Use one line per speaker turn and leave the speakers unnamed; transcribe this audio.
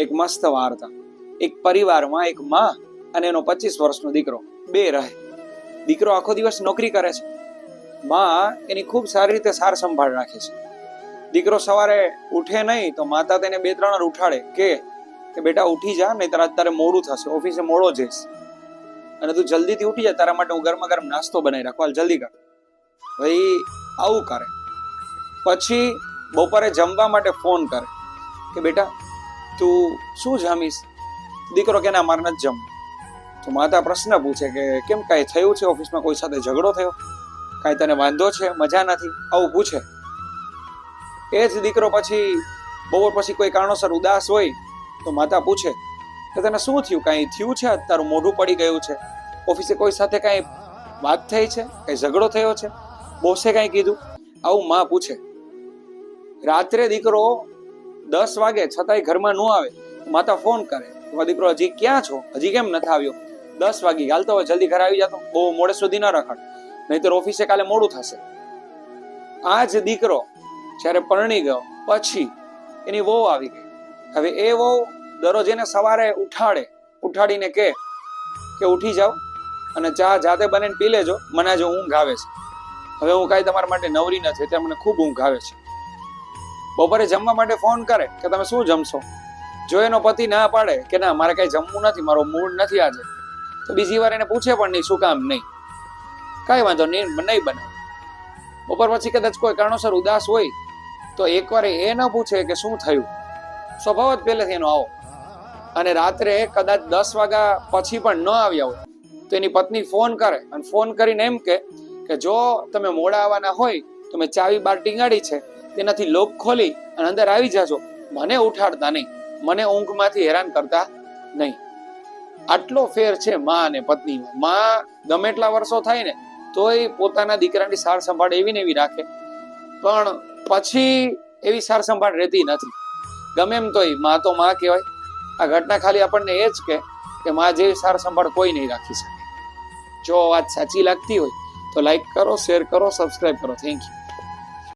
એક મસ્ત વાર્તા. એક પરિવારમાં એક માં અને એનો 25 વર્ષનો દીકરો બે રહે. દીકરો આખો દિવસ નોકરી કરે છે. માં એની ખૂબ સારી રીતે સાર સંભાળ રાખે છે. દીકરો સવારે ઉઠે નહીં તો માતા તેને 2-3 વાર ઉઠાડે કે બેટા ઉઠી જા, નહીં તારે મોડું થશે, ઓફિસે મોડો જઈશ, અને તું જલ્દીથી ઉઠી જા, તારા માટે હું ગરમા ગરમ નાસ્તો બનાવી રાખું, હાલ જલ્દી કર. ભાઈ આવું કરે. પછી બપોરે જમવા માટે ફોન કરે કે બેટા તું શું જમીશ? દીકરો કે ના, મારે નથી જમવું. તો માતા પ્રશ્ન પૂછે કે કેમ, કાંઈ થયું છે? ઓફિસમાં કોઈ સાથે ઝઘડો થયો? કાંઈ તને વાંધો છે? મજા નથી? આવું પૂછે. એ જ દીકરો પછી બપોર પછી કોઈ કારણોસર ઉદાસ હોય તો માતા પૂછે કે તને શું થયું? કાંઈ થયું છે? તારું મોઢું પડી ગયું છે? ઓફિસે કોઈ સાથે કાંઈ વાત થઈ છે? કાંઈ ઝઘડો થયો છે? બોસે કાંઈ કીધું? આવું માં પૂછે. રાત્રે દીકરો 10 વાગે છતાંય ઘરમાં ન આવે, માતા ફોન કરે, દીકરો હજી ક્યાં છો? હજી કેમ નથી આવ્યો? 10 વાગી હાલ તો જલ્દી ઘરે આવી જતો, બહુ મોડે સુધી ન રખડ, નહીતર ઓફિસે કાલે મોડું થશે. આ જ દીકરો જ્યારે પરણી ગયો પછી એની વહુ આવી ગઈ. હવે એ વહુ દરરોજ એને સવારે ઉઠાડીને કે ઉઠી જાઓ અને ચા જાતે બનીને પી લેજો, મને જો ઊંઘ આવે છે. હવે હું કાંઈ તમારા માટે નવરી નથી, ત્યાં મને ખૂબ ઊંઘ આવે છે. બપોરે જમવા માટે ફોન કરે કે તમે શું જમશો? જો એનો પતિ ના પાડે કે ના મારે કઈ જમવું નથી, મારો મૂડ નથી આજે, તો બીજી વાર એને પૂછે પણ નહીં શું કામ નહીં, કાંઈ વાંધો નહીં બનાવો. બપોર પછી કદાચ કોઈ કારણોસર ઉદાસ હોય તો એકવાર એ ન પૂછે કે શું થયું, સ્વભાવ જ પહેલેથી એનો આવો. અને રાત્રે કદાચ 10 વાગ્યા પછી પણ ન આવ્યા હોય તો એની પત્ની ફોન કરે અને ફોન કરીને એમ કે જો તમે મોડા આવવાના હોય તો મેં ચાવી બહાર ટીંગાડી છે, તેનાથી લોક ખોલી અને અંદર આવી જાજો, મને ઉઠાડતા નહીં, મને ઊંઘમાંથી હેરાન કરતા નહીં. આટલો ફેર છે માં અને પત્નીમાં. માં ગમે એટલા વર્ષો થાય ને તોય પોતાના દીકરાની સાર સંભાળ એવી ને એવી રાખે, પણ પછી એવી સાર સંભાળ રહેતી નથી. ગમે એમ તોય માં તો માં કહેવાય. આ ઘટના ખાલી આપણને એ જ કે માં જેવી સાર સંભાળ કોઈ નહીં રાખી શકે. જો વાત સાચી લાગતી હોય તો લાઈક કરો, શેર કરો, સબસ્ક્રાઇબ કરો. Thank you.